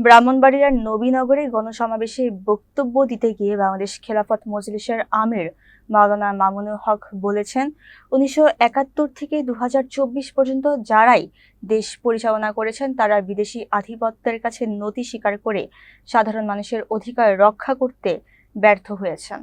ব্রাহ্মণবাড়িয়ার নবীনগরে গণসমাবেশে বক্তব্য দিতে গিয়ে বাংলাদেশ খেলাফত মজলিসের আমির মাওলানা মামুনুল হক বলেছেন, ১৯৭১ থেকে ২০২৪ পর্যন্ত যারাই দেশ পরিচালনা করেছেন তারা বিদেশি আধিপত্যের কাছে নতি স্বীকার করে সাধারণ মানুষের অধিকার রক্ষা করতে ব্যর্থ হয়েছেন।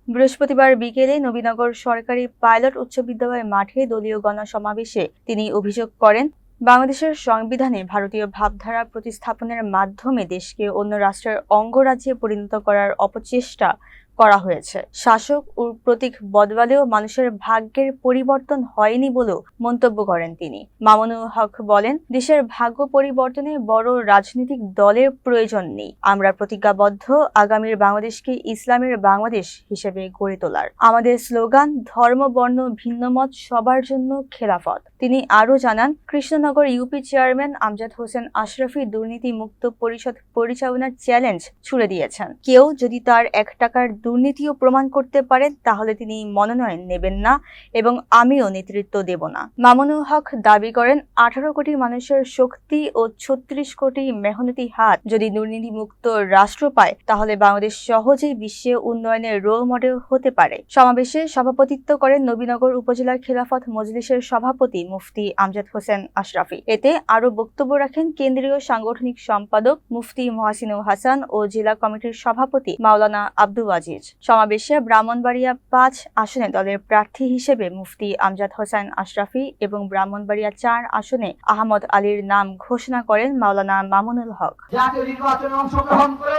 বৃহস্পতিবার বিকেলে নবীনগর সরকারি পাইলট উচ্চ বিদ্যালয় মাঠে দলীয় গণসমাবেশে তিনি অভিযোগ করেন, বাংলাদেশের সংবিধানে ভারতীয় ভাবধারা প্রতিস্থাপনের মাধ্যমে দেশকে অন্য রাষ্ট্রের অঙ্গরাজ্যে পরিণত করার অপচেষ্টা করা হয়েছে। শাসক ও প্রতীক বদলালেও মানুষের ভাগ্যের পরিবর্তন হয়নি বলেও মন্তব্য করেন তিনি। মামুনুল হক বলেন, দেশের ভাগ্য পরিবর্তনে বড় রাজনৈতিক দলের প্রয়োজন নেই। আমরা প্রতিজ্ঞাবদ্ধ আগামীর বাংলাদেশকে ইসলামের বাংলাদেশ হিসেবে গড়ে তোলার। আমাদের স্লোগান ধর্ম বর্ণ ভিন্নমত সবার জন্য খেলাফত। তিনি আরও জানান, কৃষ্ণনগর ইউপি চেয়ারম্যান আমজাদ হোসেন আশরাফি দুর্নীতি মুক্ত পরিষদ পরিচালনার চ্যালেঞ্জ ছুড়ে দিয়েছেন। কেউ যদি তার ১ টাকার দুর্নীতিও প্রমাণ করতে পারেন তাহলে তিনি মনোনয়ন নেবেন না এবং আমিও নেতৃত্ব দেব না। মামুনুল হক দাবি করেন, ১৮ কোটি মানুষের শক্তি ও ৩৬ কোটি মেহনতি হাত যদি দুর্নীতিমুক্ত রাষ্ট্র পায় তাহলে বাংলাদেশ সহজেই বিশ্বে উন্নয়নের রোল মডেল হতে পারে। সমাবেশে সভাপতিত্ব করেন নবীনগর উপজেলা খেলাফত মজলিসের সভাপতি মুফতি আমজাদ হোসেন আশরাফি। এতে আরও বক্তব্য রাখেন কেন্দ্রীয় সাংগঠনিক সম্পাদক মুফতি মহসিনুল হাসান ও জেলা কমিটির সভাপতি মাওলানা আব্দুল আজিজ। সমাবেশে ব্রাহ্মণবাড়িয়া ৫ আসনে দলের প্রার্থী হিসেবে মুফতি আমজাদ হোসেন আশরাফি এবং ব্রাহ্মণবাড়িয়া ৪ আসনে আহমদ আলীর নাম ঘোষণা করেন মাওলানা মামুনুল হক। জাতীয় নির্বাচনে অংশগ্রহণ করে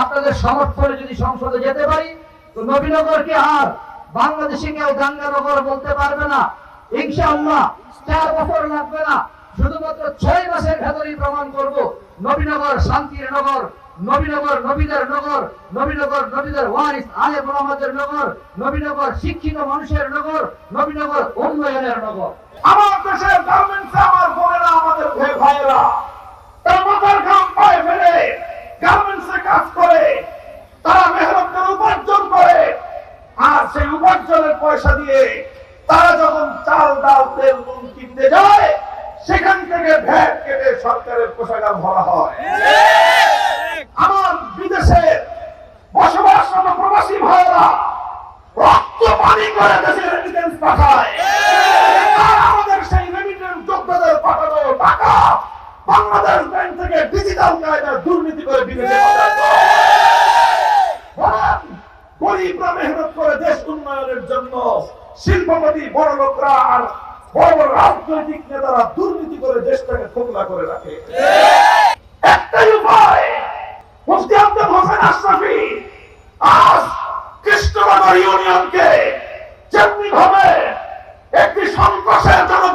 আপনাদের সমর্থনে যদি সংসদে যেতে পারি তো নবীনগরকে আর বাংলাদেশে কেউ দাঙ্গানগর বলতে পারবে না। ইনশাআল্লাহ ৪ বছর লাগবে না, শুধুমাত্র ৬ মাসের ভেতরেই প্রমাণ করব নবীনগর শান্তির নগর, নবীনগর নবীদের নগর, নবীনগর নবীদের ওয়ারিস আলেম ওলামাদের নগর, নবীনগর শিক্ষিত মানুষের নগর, নবীনগর উন্নয়নের নগর। আমার দেশের গার্মেন্টসে আমার বোনেরা, আমাদের ভাইয়েরা তারা মাথার ঘাম পায়ে ফেলে গার্মেন্টসে কাজ করে, তারা মেহনত করে উপার্জন করে, আর সেই উপার্জনের পয়সা দিয়ে তারা যখন চাল ডাল তেল নুন কিনতে যায় সেখান থেকে ভ্যাট কেটে সরকারের কোষাগার ভরা হয়। আমার বিদেশে বসবাসরত প্রবাসী ভাইয়েরা রক্ত পানি করে দেশের রেমিটেন্স পাঠায়, আর আমাদের সেই রেমিটেন্স যোদ্ধাদের পাঠানো টাকা বাংলাদেশ ব্যাংক থেকে ডিজিটাল কায়দায় দুর্নীতি করে বিদেশে পাঠায়। গরিবরা মেহনত করে দেশ উন্নয়নের জন্য, শিল্পপতি বড় লোকরা আর বড় বড় রাজনৈতিক নেতারা দুর্নীতি করে দেশটাকে খোকলা করে রাখে। একটাই উপায়, মুফতি আমজাদ হোসেন আশরাফি আজ কৃষ্ণনগর ইউনিয়নকে যেমনি ভাবে একটি সন্ত্রাসের জন্য